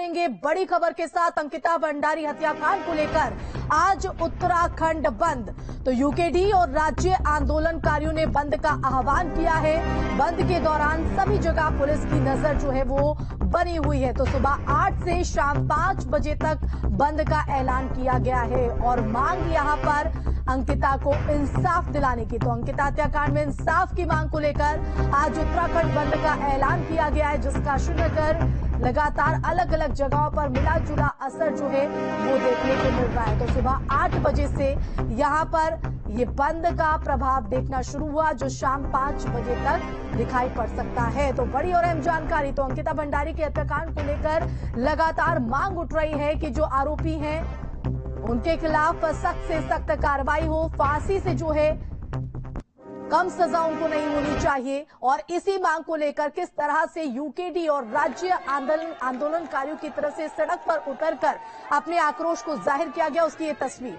करेंगे बड़ी खबर के साथ। अंकिता भंडारी हत्याकांड को लेकर आज उत्तराखंड बंद। तो यूकेडी और राज्य आंदोलनकारियों ने बंद का आह्वान किया है। बंद के दौरान सभी जगह पुलिस की नजर जो है वो बनी हुई है। तो सुबह 8 से शाम 5 बजे तक बंद का ऐलान किया गया है और मांग यहां पर अंकिता को इंसाफ दिलाने की। तो अंकिता हत्याकांड में इंसाफ की मांग को लेकर आज उत्तराखंड बंद का ऐलान किया गया है, जिसका श्रीनगर लगातार अलग अलग जगहों पर मिला जुला असर जो है वो देखने को मिल रहा है। तो सुबह 8 बजे से यहां पर ये बंद का प्रभाव देखना शुरू हुआ, जो शाम 5 बजे तक दिखाई पड़ सकता है। तो बड़ी और अहम जानकारी। तो अंकिता भंडारी के हत्याकांड को लेकर लगातार मांग उठ रही है कि जो आरोपी हैं उनके खिलाफ सख्त से सख्त कार्रवाई हो, फांसी से जो है कम सजा उनको नहीं होनी चाहिए। और इसी मांग को लेकर किस तरह से यूकेडी और राज्य आंदोलनकारियों की तरफ से सड़क पर उतरकर अपने आक्रोश को जाहिर किया गया, उसकी ये तस्वीर।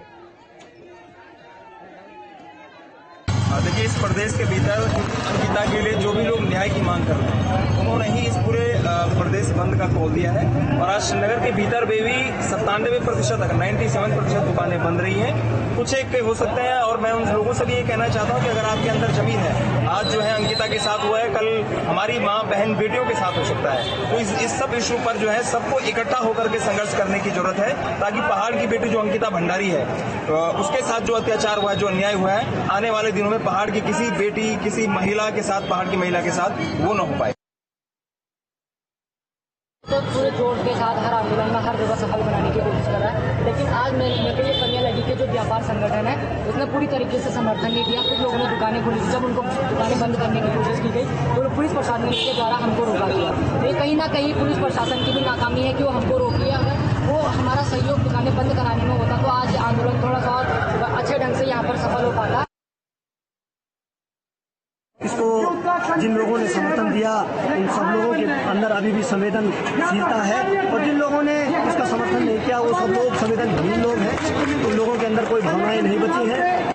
देखिए, इस प्रदेश के भीतर अंकिता के लिए जो भी लोग न्याय की मांग कर रहे हैं उन्होंने ही इस पूरे प्रदेश बंद का खोल दिया है। और आज श्रीनगर के भीतर भी 97% तक 97% दुकानें बंद रही हैं। कुछ एक हो सकते हैं। और मैं उन लोगों से भी ये कहना चाहता हूँ कि अगर आपके अंदर जमीन है, आज जो है अंकिता के साथ हुआ है, कल हमारी माँ बहन बेटियों के साथ हो सकता है। तो इस सब इशू पर जो है सबको इकट्ठा होकर के संघर्ष करने की जरूरत है, ताकि पहाड़ की बेटी जो अंकिता भंडारी है उसके साथ जो अत्याचार हुआ है, जो अन्याय हुआ है, आने वाले दिनों में पहाड़ की किसी बेटी, किसी महिला के साथ, पहाड़ की महिला के साथ वो न हो पाए। तो पूरे जोर के साथ हर आंदोलन में हर जगह सफल बनाने की कोशिश कर रहा है, लेकिन आज मेरे को ये कन्या लगी के जो व्यापार संगठन है उसने पूरी तरीके से समर्थन नहीं दिया। कुछ लोगों ने दुकानें खोली थी, जब उनको दुकानें बंद करने की कोशिश की गई तो पुलिस प्रशासन के द्वारा हमको रोका गया। ये कहीं ना कहीं पुलिस प्रशासन की भी नाकामी है कि वो हमको रोक लिया। अगर वो हमारा सहयोग दुकानें बंद कराने में होता तो आज आंदोलन थोड़ा सा और अच्छे ढंग से यहाँ पर सफल हो पाता। इसको जिन लोगों ने समर्थन दिया उन सब लोगों के अंदर अभी भी संवेदनशीलता है, और जिन लोगों ने इसका समर्थन नहीं किया वो सब लोग संवेदनहीन लोग हैं। उन लोगों के अंदर कोई भावनाएं नहीं बची हैं।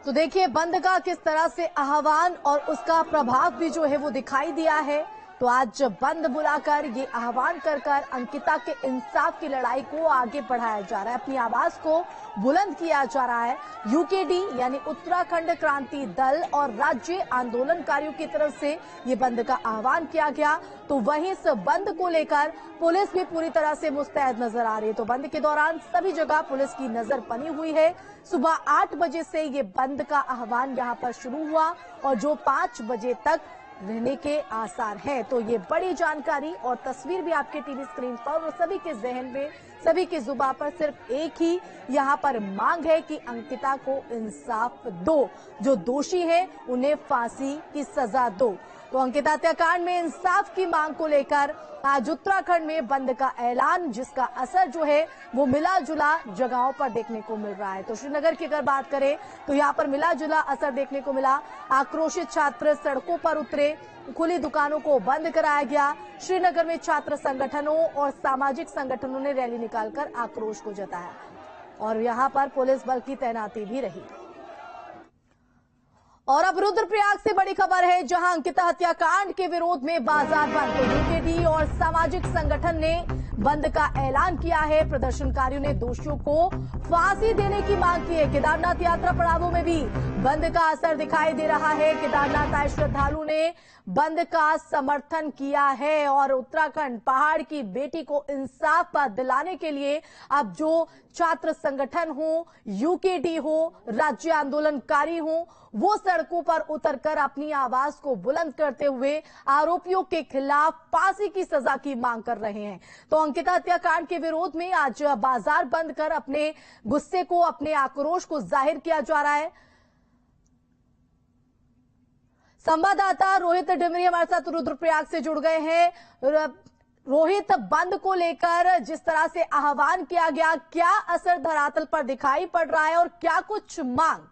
तो देखिए बंद का किस तरह से आह्वान और उसका प्रभाव भी जो है वो दिखाई दिया है। तो आज बंद बुलाकर ये आह्वान कर अंकिता के इंसाफ की लड़ाई को आगे बढ़ाया जा रहा है, अपनी आवाज को बुलंद किया जा रहा है। यूकेडी यानी उत्तराखंड क्रांति दल और राज्य आंदोलनकारियों की तरफ से ये बंद का आह्वान किया गया। तो वहीं इस बंद को लेकर पुलिस भी पूरी तरह से मुस्तैद नजर आ रही है। तो बंद के दौरान सभी जगह पुलिस की नजर बनी हुई है। सुबह 8 बजे से ये बंद का आह्वान यहाँ पर शुरू हुआ और जो 5 बजे तक रहने के आसार हैं। तो ये बड़ी जानकारी और तस्वीर भी आपके टीवी स्क्रीन पर, और सभी के जहन में, सभी की जुबान पर सिर्फ एक ही यहाँ पर मांग है कि अंकिता को इंसाफ दो, जो दोषी हैं उन्हें फांसी की सजा दो। तो अंकिता हत्याकांड में इंसाफ की मांग को लेकर आज उत्तराखंड में बंद का ऐलान, जिसका असर जो है वो मिला जुला जगहों पर देखने को मिल रहा है। तो श्रीनगर की अगर बात करें तो यहाँ पर मिला जुला असर देखने को मिला। आक्रोशित छात्र सड़कों पर उतरे, खुली दुकानों को बंद कराया गया। श्रीनगर में छात्र संगठनों और सामाजिक संगठनों ने रैली निकालकर आक्रोश को जताया और यहाँ पर पुलिस बल की तैनाती भी रही। और अब रुद्रप्रयाग से बड़ी खबर है, जहां अंकिता हत्याकांड के विरोध में बाजार बंद। तो यूकेडी और सामाजिक संगठन ने बंद का ऐलान किया है। प्रदर्शनकारियों ने दोषियों को फांसी देने की मांग की है। केदारनाथ यात्रा पड़ावों में भी बंद का असर दिखाई दे रहा है। केदारनाथ आए श्रद्धालुओं ने बंद का समर्थन किया है और उत्तराखंड पहाड़ की बेटी को इंसाफ दिलाने के लिए अब जो छात्र संगठन हो, यूकेडी हो, राज्य आंदोलनकारी हो, वो सड़कों पर उतरकर अपनी आवाज को बुलंद करते हुए आरोपियों के खिलाफ फांसी की सजा की मांग कर रहे हैं। तो अंकिता हत्याकांड के विरोध में आज बाजार बंद कर अपने गुस्से को, अपने आक्रोश को जाहिर किया जा रहा है। संवाददाता रोहित डिमरी हमारे साथ रुद्रप्रयाग से जुड़ गए हैं। रोहित, बंद को लेकर जिस तरह से आह्वान किया गया, क्या असर धरातल पर दिखाई पड़ रहा है और क्या कुछ मांग?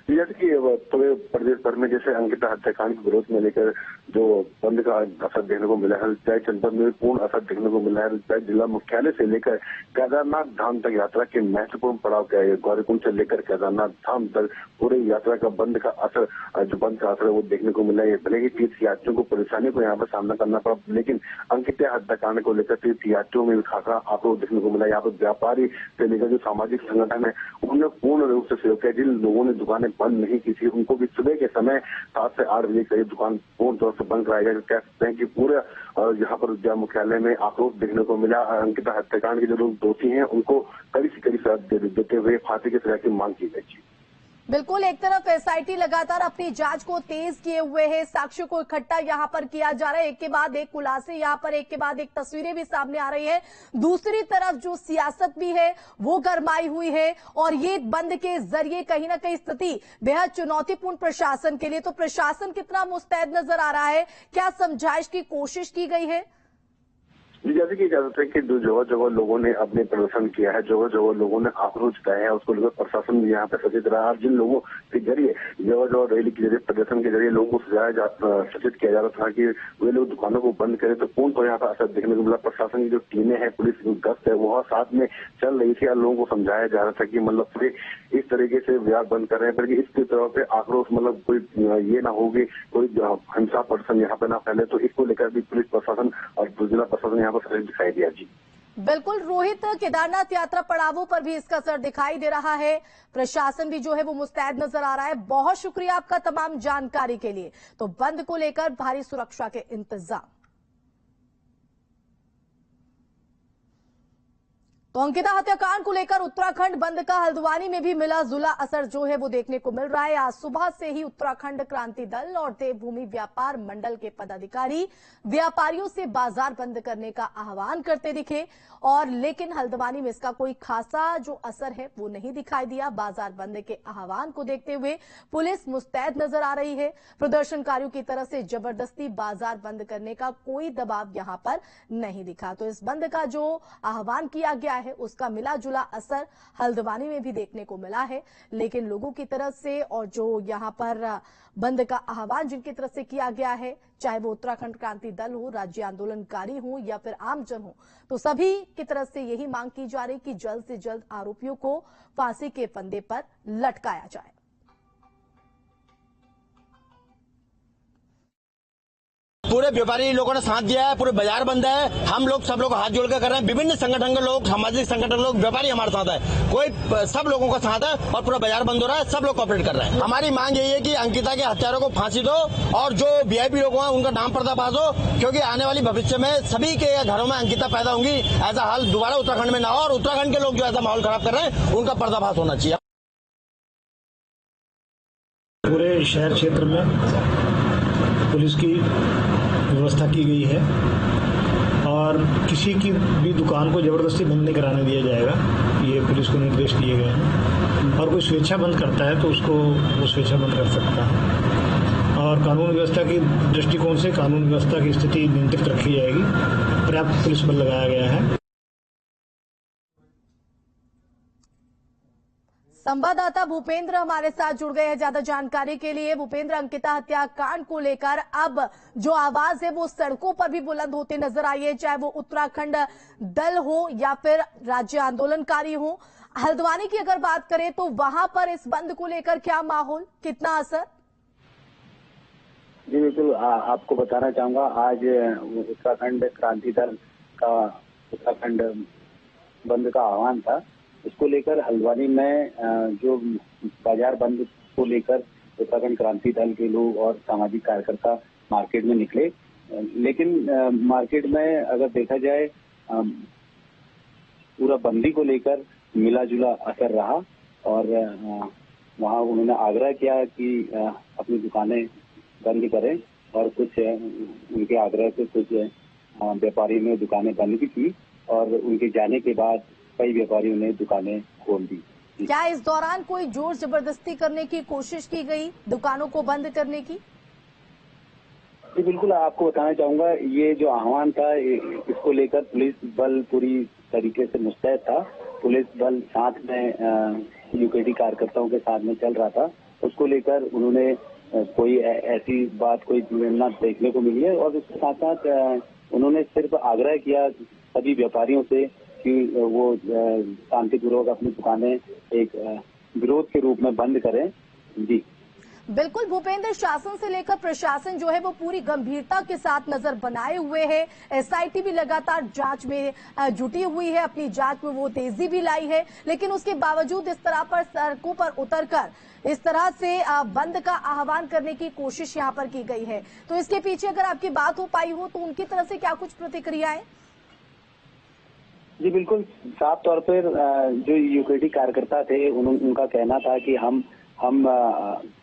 जैसे कि पूरे प्रदेश भर में जैसे अंकिता हत्याकांड के विरोध में लेकर जो बंद का असर देखने को मिला है। चाहे जनपद में पूर्ण असर देखने को मिला है, चाहे जिला मुख्यालय से लेकर केदारनाथ धाम तक यात्रा के महत्वपूर्ण पड़ाव क्या है, गौरीकुंड से लेकर केदारनाथ धाम तक पूरे यात्रा का बंद का असर है वो देखने को मिला है। भले ही तीर्थ यात्रियों को परेशानी को यहाँ पर सामना करना पड़ा, लेकिन अंकिता हत्याकांड को लेकर तीर्थ यात्रियों में खासा आक्रोश देखने को मिला। यहाँ पर व्यापारी से लेकर जो सामाजिक संगठन है उन्होंने पूर्ण रूप से सहयोग किया। जिन लोगों ने दुकानें बंद नहीं की थी उनको भी सुबह के समय 7 से 8 बजे करीब दुकान पूर्ण तौर से बंद कराया गया। कह सकते हैं कि पूरे यहाँ पर जिला मुख्यालय में आक्रोश देखने को मिला। अंकिता हत्याकांड के जो लोग दोषी हैं उनको कड़ी से कड़ी सजा देते हुए फांसी की सजा की मांग की गई। बिल्कुल, एक तरफ एसआईटी लगातार अपनी जांच को तेज किए हुए है, साक्ष्यों को इकट्ठा यहां पर किया जा रहा है, एक के बाद एक खुलासे यहां पर एक के बाद एक तस्वीरें भी सामने आ रही है। दूसरी तरफ जो सियासत भी है वो गरमाई हुई है और ये बंद के जरिए कहीं ना कहीं स्थिति बेहद चुनौतीपूर्ण प्रशासन के लिए। तो प्रशासन कितना मुस्तैद नजर आ रहा है, क्या समझाइश की कोशिश की गई है? जैसे कि इजाजत है कि जगह जगह लोगों ने अपने प्रदर्शन किया है, जगह जगह लोगों ने आक्रोश जताया है, उसको लेकर प्रशासन भी यहाँ पे सचेत रहा। जिन लोगों के जरिए जगह जगह रैली के जरिए प्रदर्शन के जरिए लोगों को सचेत किया जा रहा था कि वे लोग दुकानों को बंद करें, तो पूर्ण तो यहाँ पर असर देखने को मिला। प्रशासन की जो टीमें हैं, पुलिस की गश्त है वह साथ में चल रही थी और लोगों को समझाया जा रहा था कि मतलब वे इस तरीके से व्यापार बंद कर रहे हैं, बल्कि इसकी तरफ से आक्रोश मतलब कोई ये ना होगी, कोई हिंसा प्रदर्शन यहाँ पे ना फैले। तो इसको लेकर भी पुलिस प्रशासन और जिला प्रशासन यहाँ पर दिखाई दिया। जी बिल्कुल रोहित, केदारनाथ यात्रा पड़ावों पर भी इसका असर दिखाई दे रहा है। प्रशासन भी जो है वो मुस्तैद नजर आ रहा है। बहुत शुक्रिया आपका तमाम जानकारी के लिए। तो बंद को लेकर भारी सुरक्षा के इंतजाम। तो अंकिता हत्याकांड को लेकर उत्तराखंड बंद का हल्द्वानी में भी मिला जुला असर जो है वो देखने को मिल रहा है। आज सुबह से ही उत्तराखंड क्रांति दल और देवभूमि व्यापार मंडल के पदाधिकारी व्यापारियों से बाजार बंद करने का आह्वान करते दिखे और लेकिन हल्द्वानी में इसका कोई खासा जो असर है वो नहीं दिखाई दिया। बाजार बंद के आह्वान को देखते हुए पुलिस मुस्तैद नजर आ रही है। प्रदर्शनकारियों की तरफ से जबरदस्ती बाजार बंद करने का कोई दबाव यहां पर नहीं दिखा। तो इस बंद का जो आह्वान किया गया है उसका मिला जुला असर हल्द्वानी में भी देखने को मिला है, लेकिन लोगों की तरफ से और जो यहां पर बंद का आह्वान जिनकी तरफ से किया गया है, चाहे वो उत्तराखंड क्रांति दल हो, राज्य आंदोलनकारी हो या फिर आमजन हो, तो सभी की तरफ से यही मांग की जा रही कि जल्द से जल्द आरोपियों को फांसी के फंदे पर लटकाया जाए। पूरे व्यापारी लोगों ने साथ दिया है, पूरे बाजार बंद है। हम लोग सब लोग हाथ जोड़ कर रहे हैं। विभिन्न संगठन के लोग, सामाजिक संगठन लोग, व्यापारी हमारे साथ है। कोई सब लोगों का साथ है और पूरा बाजार बंद हो रहा है। सब लोग कोऑपरेट कर रहे हैं। हमारी मांग यही है कि अंकिता के हत्यारों को फांसी दो और जो वीआईपी लोग हैं उनका नाम पर्दाफाश हो, क्योंकि आने वाली भविष्य में सभी के घरों में अंकिता पैदा होंगी। ऐसा हाल दोबारा उत्तराखंड में ना हो और उत्तराखंड के लोग जो ऐसा माहौल खराब कर रहे हैं उनका पर्दाफाश होना चाहिए। पूरे शहर क्षेत्र में पुलिस की व्यवस्था की गई है और किसी की भी दुकान को जबरदस्ती बंद नहीं कराने दिया जाएगा, ये पुलिस को निर्देश दिए गए हैं। और कोई स्वेच्छा बंद करता है तो उसको वो स्वेच्छा बंद कर सकता है। और कानून व्यवस्था की दृष्टिकोण से कानून व्यवस्था की स्थिति नियंत्रित रखी जाएगी। पर्याप्त पुलिस बल लगाया गया है। संवाददाता भूपेंद्र हमारे साथ जुड़ गए हैं ज्यादा जानकारी के लिए। भूपेंद्र, अंकिता हत्याकांड को लेकर अब जो आवाज है वो सड़कों पर भी बुलंद होते नजर आई है, चाहे वो उत्तराखंड दल हो या फिर राज्य आंदोलनकारी हो। हल्द्वानी की अगर बात करें तो वहां पर इस बंद को लेकर क्या माहौल, कितना असर? जी बिल्कुल, आपको बताना चाहूंगा आज उत्तराखंड क्रांति दल का उत्तराखंड बंद का आह्वान था। इसको लेकर हल्द्वानी में जो बाजार बंद को लेकर उत्तराखंड क्रांति दल के लोग और सामाजिक कार्यकर्ता मार्केट में निकले, लेकिन मार्केट में अगर देखा जाए पूरा बंदी को लेकर मिला जुला असर रहा और वहां उन्होंने आग्रह किया कि अपनी दुकानें बंद करें और कुछ उनके आग्रह से कुछ व्यापारियों ने दुकानें बंद भी की और उनके जाने के बाद कई व्यापारियों ने दुकानें खोल दी। क्या इस दौरान कोई जोर जबरदस्ती करने की कोशिश की गई, दुकानों को बंद करने की? जी बिल्कुल, आपको बताना चाहूंगा ये जो आह्वान था इसको लेकर पुलिस बल पूरी तरीके से मुस्तैद था। पुलिस बल साथ में यूकेडी कार्यकर्ताओं के साथ में चल रहा था। उसको लेकर उन्होंने कोई ऐसी बात कोई न देखने को मिली है। और इसके साथ साथ उन्होंने सिर्फ आग्रह किया सभी व्यापारियों से कि वो शांतिपूर्वक अपनी दुकानें एक विरोध के रूप में बंद करें। जी बिल्कुल भूपेंद्र, शासन से लेकर प्रशासन जो है वो पूरी गंभीरता के साथ नजर बनाए हुए है। एसआईटी भी लगातार जांच में जुटी हुई है, अपनी जांच में वो तेजी भी लाई है, लेकिन उसके बावजूद इस तरह पर सड़कों पर उतरकर इस तरह से बंद का आह्वान करने की कोशिश यहाँ पर की गई है। तो इसके पीछे अगर आपकी बात हो पाई हो तो उनकी तरफ से क्या कुछ प्रतिक्रियाएं? जी बिल्कुल, साफ तौर पर जो यूकेडी कार्यकर्ता थे उनका कहना था कि हम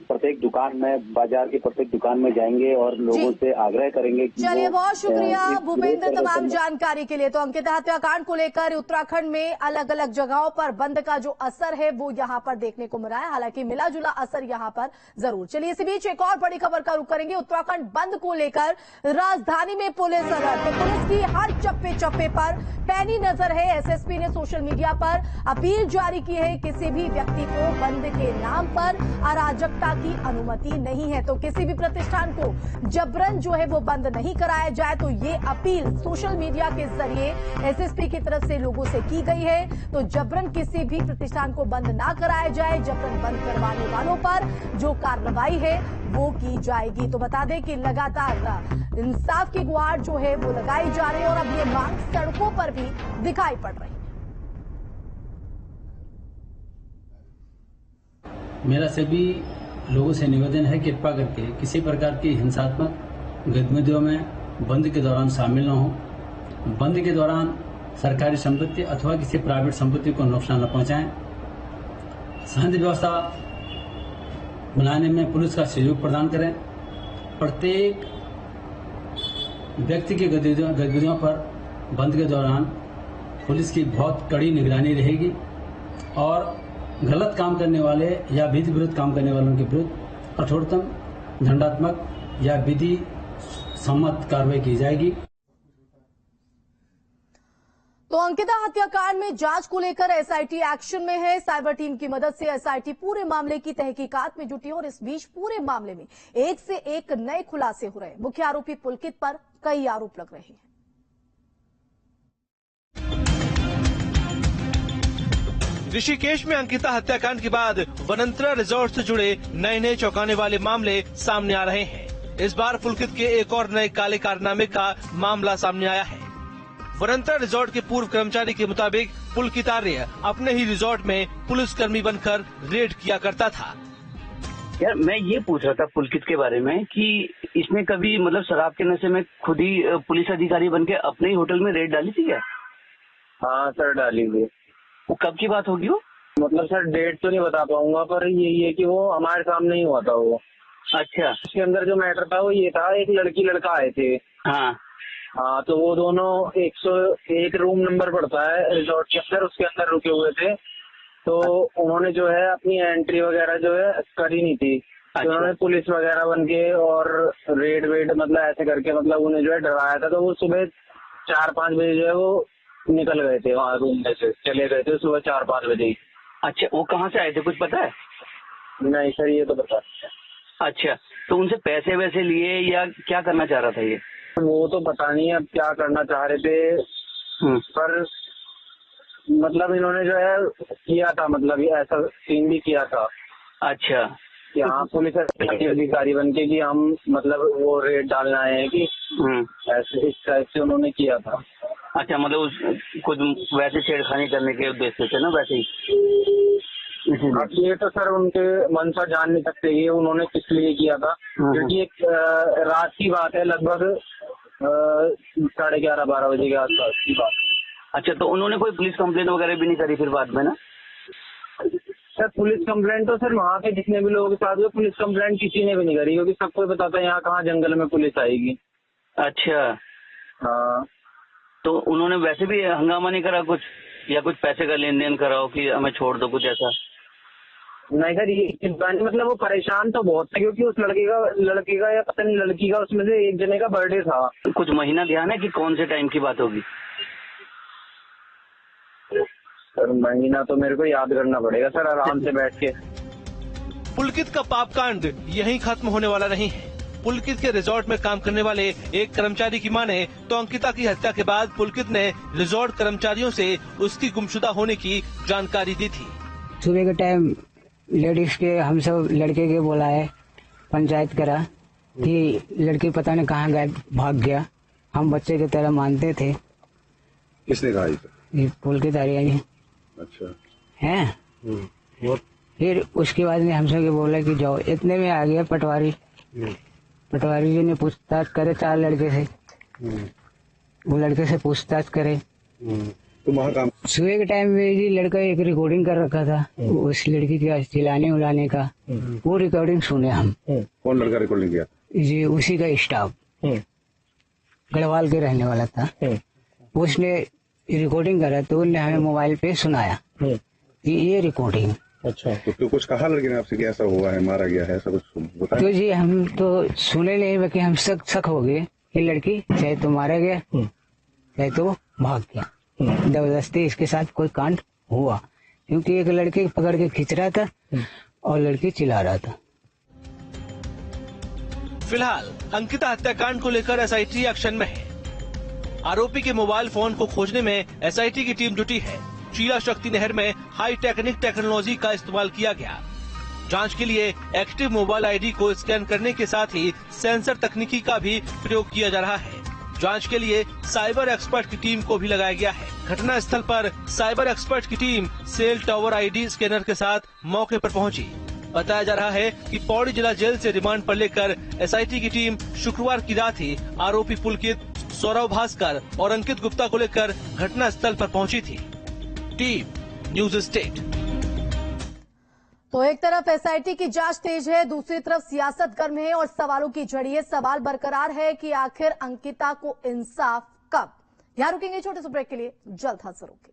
प्रत्येक दुकान में, बाजार की प्रत्येक दुकान में जाएंगे और लोगों से आग्रह करेंगे कि चलिए, बहुत शुक्रिया भूपेंद्र तमाम जानकारी के लिए। तो अंकिता हत्याकांड को लेकर उत्तराखंड में अलग अलग जगहों पर बंद का जो असर है वो यहाँ पर देखने को मिला है, हालांकि मिला जुला असर यहाँ पर जरूर। चलिए, इसी बीच एक और बड़ी खबर का रुख करेंगे। उत्तराखंड बंद को लेकर राजधानी में पुलिस अलर्ट, तो पुलिस की हर चप्पे चप्पे पर पैनी नजर है। एसएसपी ने सोशल मीडिया पर अपील जारी की है, किसी भी व्यक्ति को बंद के नाम पर अराजकता की अनुमति नहीं है। तो किसी भी प्रतिष्ठान को जबरन जो है वो बंद नहीं कराया जाए, तो ये अपील सोशल मीडिया के जरिए एसएसपी की तरफ से लोगों से की गई है। तो जबरन किसी भी प्रतिष्ठान को बंद ना कराया जाए, जबरन बंद करवाने वालों पर जो कार्रवाई है वो की जाएगी। तो बता दें कि लगातार इंसाफ की गुहार जो है वो लगाई जा रही है और अब ये मांग सड़कों पर भी दिखाई पड़ रही है। मेरा सभी लोगों से निवेदन है, कृपया करके किसी प्रकार की हिंसात्मक गतिविधियों में बंद के दौरान शामिल न हो। बंद के दौरान सरकारी संपत्ति अथवा किसी प्राइवेट संपत्ति को नुकसान न पहुंचाएं। शांति व्यवस्था बनाने में पुलिस का सहयोग प्रदान करें। प्रत्येक व्यक्ति की गतिविधियों पर बंद के दौरान पुलिस की बहुत कड़ी निगरानी रहेगी और गलत काम करने वाले या विधि विरुद्ध काम करने वालों के विरुद्ध कठोरतम दंडात्मक या विधि सम्मत कार्रवाई की जाएगी। तो अंकिता हत्याकांड में जांच को लेकर एसआईटी एक्शन में है। साइबर टीम की मदद से एसआईटी पूरे मामले की तहकीकात में जुटी है और इस बीच पूरे मामले में एक से एक नए खुलासे हो रहे हैं। मुख्य आरोपी पुलकित पर कई आरोप लग रहे हैं। ऋषिकेश में अंकिता हत्याकांड के बाद वनंतरा रिजॉर्ट से जुड़े नए नए चौंकाने वाले मामले सामने आ रहे हैं। इस बार पुलकित के एक और नए काले कारनामे का मामला सामने आया है। वनंतरा रिजॉर्ट के पूर्व कर्मचारी के मुताबिक पुलकित आर्य अपने ही रिजॉर्ट में पुलिसकर्मी बनकर रेड किया करता था। यार मैं ये पूछ रहा था पुलकित के बारे में कि इसने कभी मतलब शराब के नशे में खुद ही पुलिस अधिकारी बन के अपने ही होटल में रेड डाली थी क्या? हाँ सर, डाली थी। वो कब की बात होगी? वो मतलब सर डेट तो नहीं बता पाऊंगा, पर यही है कि वो हमारे सामने ही हुआ था वो। अच्छा, उसके अंदर जो मैटर था वो ये था, एक लड़की लड़का आए थे। हाँ, तो वो दोनों 101 रूम नंबर पड़ता है रिजॉर्ट के अंदर, उसके अंदर रुके हुए थे। तो उन्होंने जो है अपनी एंट्री वगैरह जो है करी नहीं थी। तो उन्होंने पुलिस वगैरह बन के और रेड वेड मतलब ऐसे करके मतलब उन्हें जो है डराया था। तो वो सुबह 4-5 बजे जो है वो निकल गए थे वहाँ रूम में से, चले गए थे सुबह 4-5 बजे ही। अच्छा, वो कहाँ से आए थे कुछ पता है? नहीं सर, ये तो पता। अच्छा, तो उनसे पैसे वैसे लिए या क्या करना चाह रहा था ये? वो तो पता नहीं अब क्या करना चाह रहे थे, पर मतलब इन्होंने जो है किया था, मतलब ये ऐसा सीन भी किया था। अच्छा, कि हाँ पुलिस अधिकारी बन के कि हम मतलब वो रेड डालना है कि ऐसे इस टाइप से उन्होंने किया था। अच्छा, मतलब उस कुछ वैसे छेड़खानी करने के उद्देश्य से ना, वैसे ही। अब ये तो सर उनके मन से जान नहीं सकते ये उन्होंने किस लिए किया था, क्योंकि एक रात की बात है, लगभग 11:30-12 बजे के आसपास की बात। अच्छा, तो उन्होंने कोई पुलिस कंप्लेंट वगैरह भी नहीं करी फिर बाद में ना? सर पुलिस कंप्लेंट तो सर वहाँ के जितने भी लोगों के साथ हुए पुलिस कंप्लेंट किसी ने भी नहीं करी, क्योंकि सबको पता था यहाँ कहाँ जंगल में पुलिस आएगी। अच्छा, हाँ। तो उन्होंने वैसे भी हंगामा नहीं करा कुछ, या कुछ पैसे का लेन देन कराओ कि हमें छोड़ दो, कुछ ऐसा? नहीं सर, ये मतलब वो परेशान तो बहुत था, क्योंकि उस लड़के का या पता नहीं लड़की का, उसमें से एक जने का बर्थडे था। कुछ महीना ध्यान है कि कौन से टाइम की बात होगी? सर महीना तो मेरे को याद करना पड़ेगा सर, आराम से बैठ के। पुलकित का पापकांड यहीं खत्म होने वाला नहीं है। पुलकित के रिजॉर्ट में काम करने वाले एक कर्मचारी की माने तो अंकिता की हत्या के बाद पुलकित ने रिजॉर्ट कर्मचारियों से उसकी गुमशुदा होने की जानकारी दी थी। सुबह के टाइम लेडीज के हम सब लड़के के बुलाए, पंचायत करा कि लड़की पता नहीं कहाँ गए, भाग गया। हम बच्चे की तरह मानते थे। किसने कहा ये पुलकित आ रही है। अच्छा है। और फिर उसके बाद में हम सब बोला कि जाओ। इतने में आ गया पटवारी। पटवारी जी ने पूछताछ करे 4 लड़के से। वो लड़के से पूछताछ करे। तो वहाँ काम सुबह के टाइम में जी लड़का एक रिकॉर्डिंग कर रखा था उस लड़की के चिल्लाने उलाने का। वो रिकॉर्डिंग सुने हम। कौन लड़का रिकॉर्डिंग किया? जी उसी का स्टाफ गढ़वाल के रहने वाला था। उसने रिकॉर्डिंग करा तो उन्होंने हमें मोबाइल पे सुनाया कि ये रिकॉर्डिंग। अच्छा, तो कुछ कहा लड़के ने आपसे कि ऐसा हुआ है, मारा गया है, ऐसा कुछ बताया? तो जी हम तो सुने नहीं, बाकी हम शक हो गए कि लड़की चाहे तो मारा गया चाहे तो भाग गया। जबरदस्ती इसके साथ कोई कांड हुआ, क्योंकि एक लड़के पकड़ के खींच रहा था और लड़की चिल्ला रहा था। फिलहाल अंकिता हत्याकांड को लेकर एसआईटी एक्शन में है। आरोपी के मोबाइल फोन को खोजने में एसआईटी की टीम जुटी है। चीला शक्ति नहर में हाई टेक्निक टेक्नोलॉजी का इस्तेमाल किया गया। जांच के लिए एक्टिव मोबाइल आईडी को स्कैन करने के साथ ही सेंसर तकनीकी का भी प्रयोग किया जा रहा है। जांच के लिए साइबर एक्सपर्ट की टीम को भी लगाया गया है। घटना स्थल पर साइबर एक्सपर्ट की team cell tower ID scanner के साथ मौके पर पहुंची। बताया जा रहा है कि पौड़ी जिला जेल से रिमांड पर लेकर एसआईटी की टीम शुक्रवार की रात ही आरोपी पुलकित, सौरव भास्कर और अंकित गुप्ता को लेकर घटना स्थल पर पहुंची थी। Team news state. तो एक तरफ एसआईटी की जांच तेज है, दूसरी तरफ सियासत गर्म है और सवालों की झड़ी है। सवाल बरकरार है कि आखिर अंकिता को इंसाफ कब। यहां रुकेंगे छोटे से ब्रेक के लिए, जल्द हाजिर होंगे।